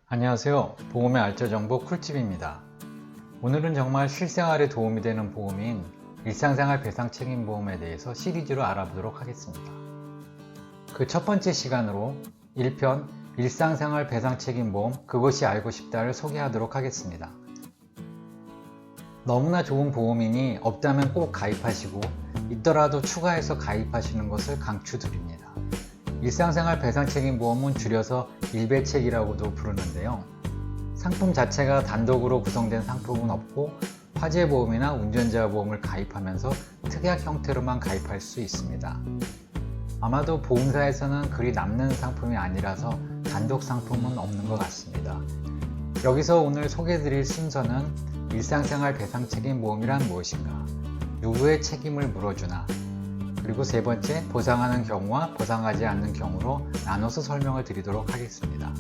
안녕하세요. 보험의 알짜정보 쿨집입니다. 오늘은 정말 실생활에 도움이 되는 보험인 일상생활 배상책임보험에 대해서 시리즈로 알아보도록 하겠습니다. 그 첫 번째 시간으로 1편 일상생활 배상책임보험 그것이 알고 싶다를 소개하도록 하겠습니다. 너무나 좋은 보험이니 없다면 꼭 가입하시고 있더라도 추가해서 가입하시는 것을 강추드립니다. 일상생활 배상책임보험은 줄여서 일배책이라고도 부르는데요. 상품 자체가 단독으로 구성된 상품은 없고 화재보험이나 운전자 보험을 가입하면서 특약 형태로만 가입할 수 있습니다. 아마도 보험사에서는 그리 남는 상품이 아니라서 단독 상품은 없는 것 같습니다. 여기서 오늘 소개해드릴 순서는 일상생활 배상책임보험이란 무엇인가, 누구의 책임을 물어주나, 그리고 세 번째, 보상하는 경우와 보상하지 않는 경우로 나눠서 설명을 드리도록 하겠습니다.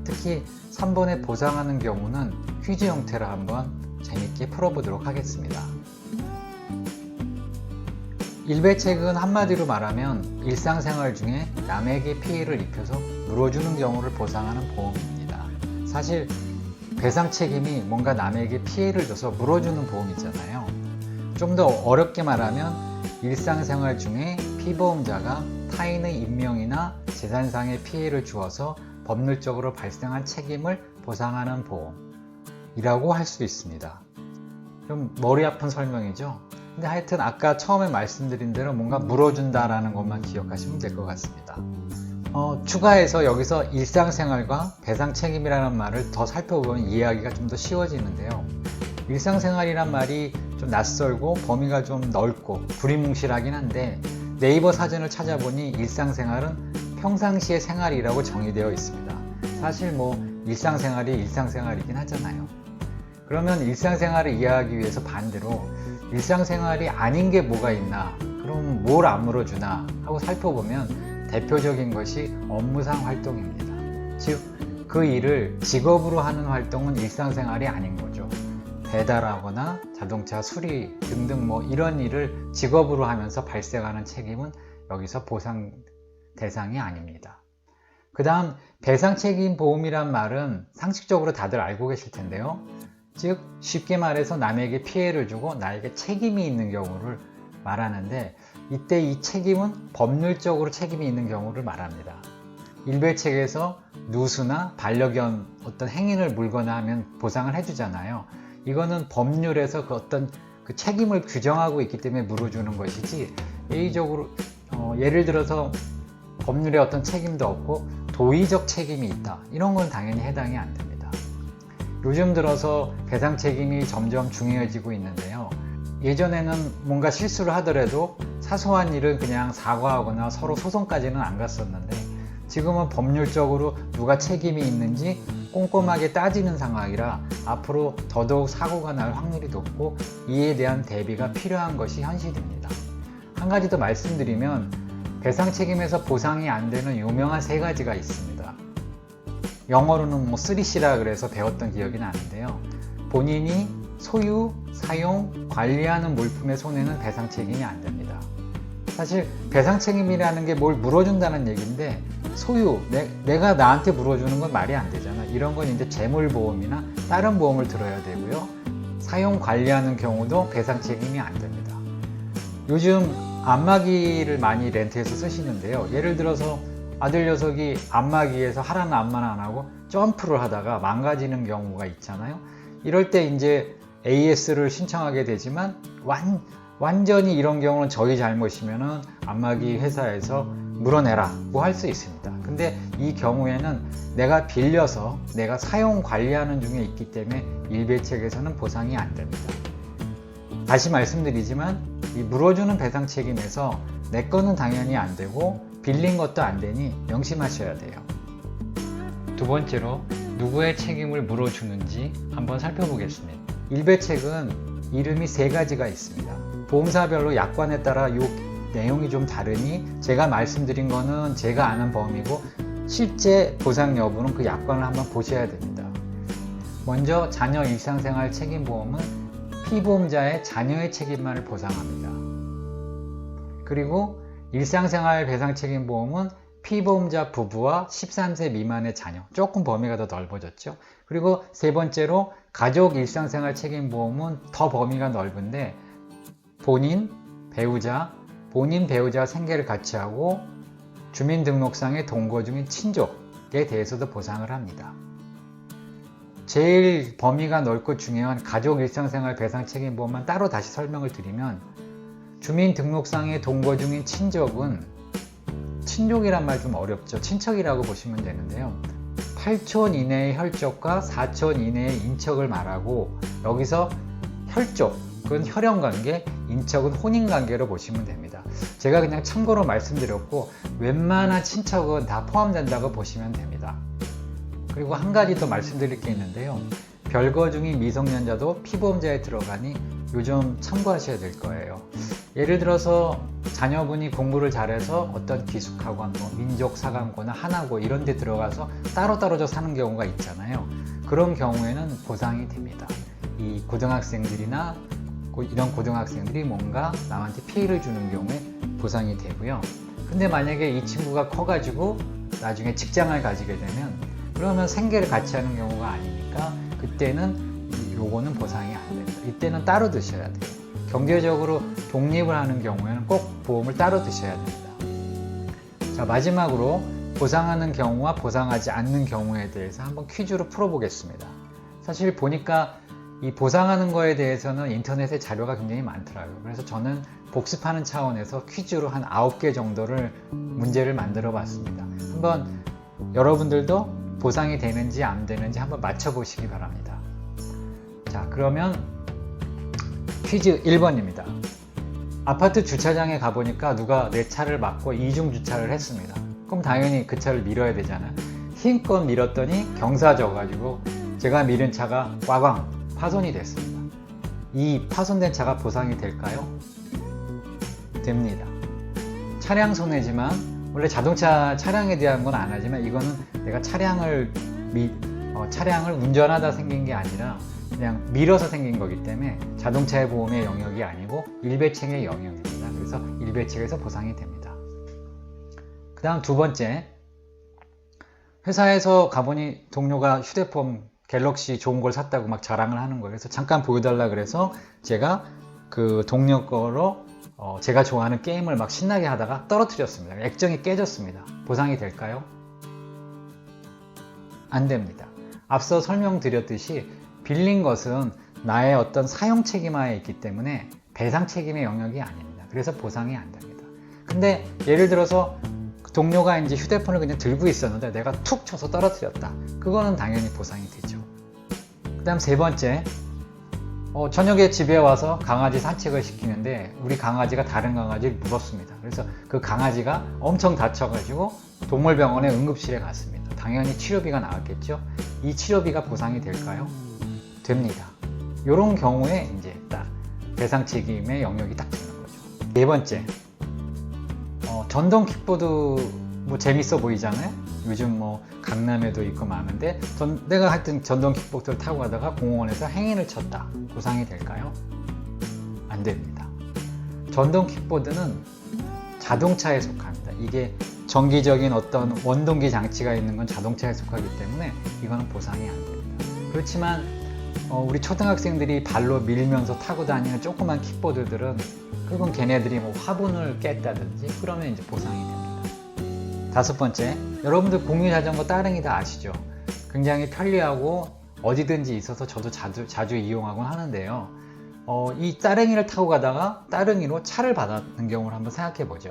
특히 3번의 보상하는 경우는 퀴즈 형태로 한번 재밌게 풀어보도록 하겠습니다. 일배책은 한마디로 말하면 일상생활 중에 남에게 피해를 입혀서 물어주는 경우를 보상하는 보험입니다. 사실 배상 책임이 뭔가 남에게 피해를 줘서 물어주는 보험이잖아요. 좀 더 어렵게 말하면 일상생활 중에 피보험자가 타인의 인명이나 재산상의 피해를 주어서 법률적으로 발생한 책임을 보상하는 보험이라고 할 수 있습니다. 좀 머리 아픈 설명이죠? 근데 하여튼 아까 처음에 말씀드린 대로 뭔가 물어준다라는 것만 기억하시면 될 것 같습니다. 추가해서 여기서 일상생활과 배상 책임이라는 말을 더 살펴보면 이해하기가 좀 더 쉬워지는데요. 일상생활이란 말이 좀 낯설고 범위가 좀 넓고 두리뭉실하긴 한데 네이버 사전을 찾아보니 일상생활은 평상시의 생활이라고 정의되어 있습니다. 사실 일상생활이 일상생활이긴 하잖아요. 그러면 일상생활을 이해하기 위해서 반대로 일상생활이 아닌 게 뭐가 있나, 그럼 뭘 안 물어주나 하고 살펴보면 대표적인 것이 업무상 활동입니다. 즉, 그 일을 직업으로 하는 활동은 일상생활이 아닌 거죠. 배달하거나 자동차 수리 등등 이런 일을 직업으로 하면서 발생하는 책임은 여기서 보상 대상이 아닙니다. 그 다음 배상책임보험이란 말은 상식적으로 다들 알고 계실 텐데요. 즉 쉽게 말해서 남에게 피해를 주고 나에게 책임이 있는 경우를 말하는데, 이때 이 책임은 법률적으로 책임이 있는 경우를 말합니다. 일배책에서 누수나 반려견 어떤 행인을 물거나 하면 보상을 해주잖아요. 이거는 법률에서 어떤 책임을 규정하고 있기 때문에 물어주는 것이지, 예의적으로 예를 들어서 법률에 어떤 책임도 없고 도의적 책임이 있다, 이런 건 당연히 해당이 안 됩니다. 요즘 들어서 배상 책임이 점점 중요해지고 있는데요. 예전에는 뭔가 실수를 하더라도 사소한 일은 그냥 사과하거나 서로 소송까지는 안 갔었는데, 지금은 법률적으로 누가 책임이 있는지 꼼꼼하게 따지는 상황이라 앞으로 더더욱 사고가 날 확률이 높고 이에 대한 대비가 필요한 것이 현실입니다. 한 가지 더 말씀드리면, 배상 책임에서 보상이 안 되는 유명한 세 가지가 있습니다. 영어로는 3C라 그래서 배웠던 기억이 나는데요. 본인이 소유, 사용, 관리하는 물품의 손해는 배상 책임이 안 됩니다. 사실 배상 책임이라는 게 뭘 물어준다는 얘기인데, 소유, 내가 나한테 물어주는 건 말이 안 되잖아. 이런 건 이제 재물보험이나 다른 보험을 들어야 되고요. 사용 관리하는 경우도 배상 책임이 안 됩니다. 요즘 안마기를 많이 렌트해서 쓰시는데요. 예를 들어서 아들 녀석이 안마기에서 하라는 안마는 안 하고 점프를 하다가 망가지는 경우가 있잖아요. 이럴 때 이제 AS를 신청하게 되지만 완전히 이런 경우는 저희 잘못이면은 안마기 회사에서 물어내라고 할 수 있습니다. 근데 이 경우에는 내가 빌려서 내가 사용 관리하는 중에 있기 때문에 일배책에서는 보상이 안 됩니다. 다시 말씀드리지만 이 물어주는 배상 책임에서 내 거는 당연히 안 되고 빌린 것도 안 되니 명심하셔야 돼요. 두 번째로 누구의 책임을 물어주는지 한번 살펴보겠습니다. 일배책은 이름이 세 가지가 있습니다. 보험사별로 약관에 따라 이 내용이 좀 다르니 제가 말씀드린 거는 제가 아는 범위고 실제 보상 여부는 그 약관을 한번 보셔야 됩니다. 먼저 자녀 일상생활 책임보험은 피보험자의 자녀의 책임만을 보상합니다. 그리고 일상생활 배상책임보험은 피보험자 부부와 13세 미만의 자녀, 조금 범위가 더 넓어졌죠. 그리고 세 번째로 가족 일상생활 책임보험은 더 범위가 넓은데 본인, 배우자 생계를 같이 하고 주민등록상의 동거 중인 친족에 대해서도 보상을 합니다. 제일 범위가 넓고 중요한 가족 일상생활 배상 책임보험만 따로 다시 설명을 드리면 주민등록상의 동거 중인 친족은 친족이란 말 좀 어렵죠. 친척이라고 보시면 되는데요. 8촌 이내의 혈족과 4촌 이내의 인척을 말하고 여기서 혈족은 혈연관계, 인척은 혼인관계로 보시면 됩니다. 제가 그냥 참고로 말씀드렸고 웬만한 친척은 다 포함된다고 보시면 됩니다. 그리고 한 가지 더 말씀드릴 게 있는데요. 별거 중인 미성년자도 피보험자에 들어가니 요즘 참고하셔야 될 거예요. 예를 들어서 자녀분이 공부를 잘해서 어떤 기숙학원, 민족사관고나 하나고 이런 데 들어가서 따로따로 사는 경우가 있잖아요. 그런 경우에는 보상이 됩니다. 이 고등학생들이나 이런 고등학생들이 뭔가 남한테 피해를 주는 경우에 보상이 되고요. 근데 만약에 이 친구가 커가지고 나중에 직장을 가지게 되면 그러면 생계를 같이 하는 경우가 아니니까 그때는 요거는 보상이 안 됩니다. 이때는 따로 드셔야 돼요. 경제적으로 독립을 하는 경우에는 꼭 보험을 따로 드셔야 됩니다. 자, 마지막으로 보상하는 경우와 보상하지 않는 경우에 대해서 한번 퀴즈로 풀어보겠습니다. 사실 보니까 이 보상하는 거에 대해서는 인터넷에 자료가 굉장히 많더라고요. 그래서 저는 복습하는 차원에서 퀴즈로 한 9개 정도를 문제를 만들어 봤습니다. 한번 여러분들도 보상이 되는지 안 되는지 한번 맞춰보시기 바랍니다. 자, 그러면 퀴즈 1번입니다. 아파트 주차장에 가보니까 누가 내 차를 막고 이중 주차를 했습니다. 그럼 당연히 그 차를 밀어야 되잖아요. 힘껏 밀었더니 경사 져가지고 제가 밀은 차가 꽝꽝 파손이 됐습니다. 이 파손된 차가 보상이 될까요? 됩니다. 차량 손해지만 원래 자동차 차량에 대한 건 안 하지만 이거는 내가 차량을 운전하다 생긴 게 아니라 그냥 밀어서 생긴 거기 때문에 자동차의 보험의 영역이 아니고 일배책의 영역입니다. 그래서 일배책에서 보상이 됩니다. 그 다음 두 번째, 회사에서 가보니 동료가 휴대폰 갤럭시 좋은 걸 샀다고 막 자랑을 하는 거예요. 그래서 잠깐 보여달라 그래서 제가 그 동료 거로 제가 좋아하는 게임을 막 신나게 하다가 떨어뜨렸습니다. 액정이 깨졌습니다. 보상이 될까요? 안 됩니다. 앞서 설명드렸듯이 빌린 것은 나의 어떤 사용 책임하에 있기 때문에 배상 책임의 영역이 아닙니다. 그래서 보상이 안 됩니다. 근데 예를 들어서 동료가 이제 휴대폰을 그냥 들고 있었는데 내가 툭 쳐서 떨어뜨렸다. 그거는 당연히 보상이 되죠. 그 다음 세 번째, 저녁에 집에 와서 강아지 산책을 시키는데 우리 강아지가 다른 강아지를 물었습니다. 그래서 그 강아지가 엄청 다쳐가지고 동물병원에 응급실에 갔습니다. 당연히 치료비가 나왔겠죠. 이 치료비가 보상이 될까요? 됩니다. 이런 경우에 이제 딱 배상 책임의 영역이 딱 되는 거죠. 네 번째, 전동 킥보드 뭐 재밌어 보이잖아요. 요즘 뭐 강남에도 있고 많은데 내가 하여튼 전동 킥보드를 타고 가다가 공원에서 행인을 쳤다. 보상이 될까요? 안 됩니다. 전동 킥보드는 자동차에 속합니다. 이게 정기적인 어떤 원동기 장치가 있는 건 자동차에 속하기 때문에 이거는 보상이 안 됩니다. 그렇지만 우리 초등학생들이 발로 밀면서 타고 다니는 조그만 킥보드들은 그건 걔네들이 뭐 화분을 깼다든지 그러면 이제 보상이 됩니다. 다섯 번째, 여러분들 공유자전거 따릉이 다 아시죠? 굉장히 편리하고 어디든지 있어서 저도 자주 이용하곤 하는데요. 이 따릉이를 타고 가다가 따릉이로 차를 받았는 경우를 한번 생각해 보죠.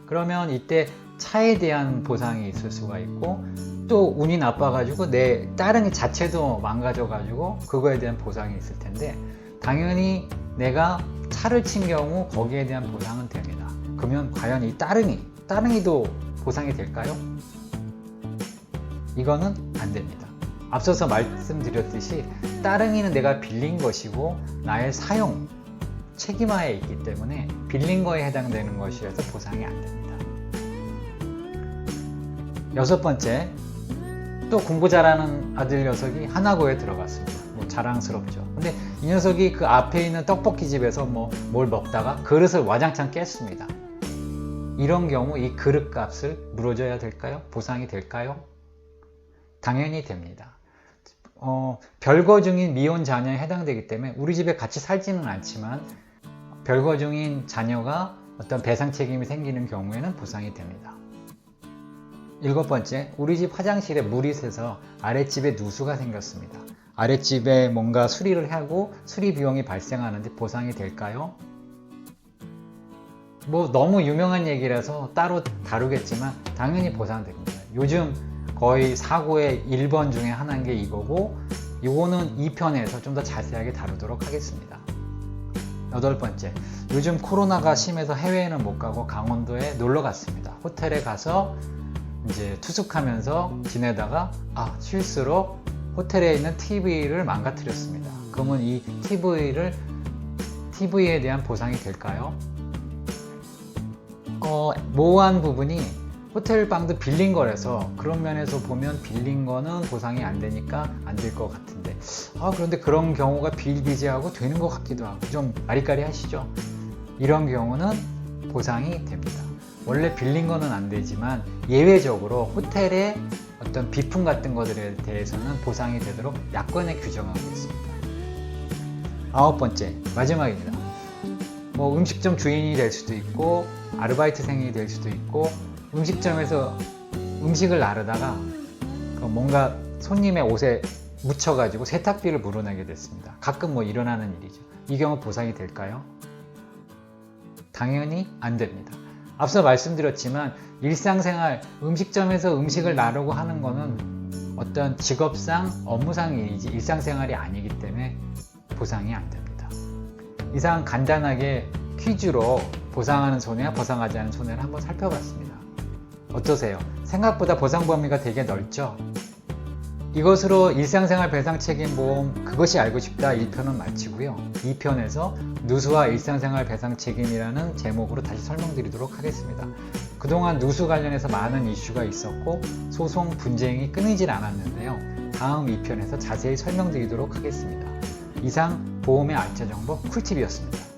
그러면 이때 차에 대한 보상이 있을 수가 있고 또 운이 나빠가지고 내 따릉이 자체도 망가져가지고 그거에 대한 보상이 있을 텐데 당연히 내가 차를 친 경우 거기에 대한 보상은 됩니다. 그러면 과연 이 따릉이도 보상이 될까요? 이거는 안 됩니다. 앞서서 말씀드렸듯이 따릉이는 내가 빌린 것이고 나의 사용 책임하에 있기 때문에 빌린 거에 해당되는 것이어서 보상이 안 됩니다. 여섯 번째, 또 공부 잘하는 아들 녀석이 하나고에 들어갔습니다. 뭐 자랑스럽죠. 근데 이 녀석이 그 앞에 있는 떡볶이 집에서 뭘 먹다가 그릇을 와장창 깼습니다. 이런 경우 이 그릇값을 물어줘야 될까요? 보상이 될까요? 당연히 됩니다. 별거 중인 미혼 자녀에 해당되기 때문에 우리 집에 같이 살지는 않지만 별거 중인 자녀가 어떤 배상 책임이 생기는 경우에는 보상이 됩니다. 7번째, 우리 집 화장실에 물이 새서 아랫집에 누수가 생겼습니다. 아랫집에 뭔가 수리를 하고 수리 비용이 발생하는데 보상이 될까요? 뭐 너무 유명한 얘기라서 따로 다루겠지만 당연히 보상됩니다. 요즘 거의 사고의 1번 중에 하나인 게 이거고, 이거는 2편에서 좀 더 자세하게 다루도록 하겠습니다. 8번째, 요즘 코로나가 심해서 해외에는 못 가고 강원도에 놀러 갔습니다. 호텔에 가서 이제 투숙하면서 지내다가 실수로 호텔에 있는 TV를 망가뜨렸습니다. 그러면 이 TV에 대한 보상이 될까요? 모호한 부분이 호텔 방도 빌린 거라서 그런 면에서 보면 빌린 거는 보상이 안 되니까 안 될 것 같은데, 그런데 그런 경우가 비일비재하고 되는 것 같기도 하고 좀 아리까리 하시죠? 이런 경우는 보상이 됩니다. 원래 빌린 거는 안 되지만 예외적으로 호텔의 어떤 비품 같은 것들에 대해서는 보상이 되도록 약관에 규정하고 있습니다. 9번째, 마지막입니다. 음식점 주인이 될 수도 있고 아르바이트생이 될 수도 있고, 음식점에서 음식을 나르다가 뭔가 손님의 옷에 묻혀가지고 세탁비를 물어내게 됐습니다. 가끔 일어나는 일이죠. 이 경우 보상이 될까요? 당연히 안 됩니다. 앞서 말씀드렸지만 일상생활 음식점에서 음식을 나르고 하는 거는 어떤 직업상 업무상 일이지 일상생활이 아니기 때문에 보상이 안 됩니다. 이상 간단하게 퀴즈로 보상하는 손해와 보상하지 않은 손해를 한번 살펴봤습니다. 어떠세요? 생각보다 보상 범위가 되게 넓죠? 이것으로 일상생활 배상책임보험 그것이 알고 싶다 1편은 마치고요. 2편에서 누수와 일상생활 배상책임이라는 제목으로 다시 설명드리도록 하겠습니다. 그동안 누수 관련해서 많은 이슈가 있었고 소송 분쟁이 끊이질 않았는데요. 다음 2편에서 자세히 설명드리도록 하겠습니다. 이상 보험의 알짜 정보 쿨팁이었습니다.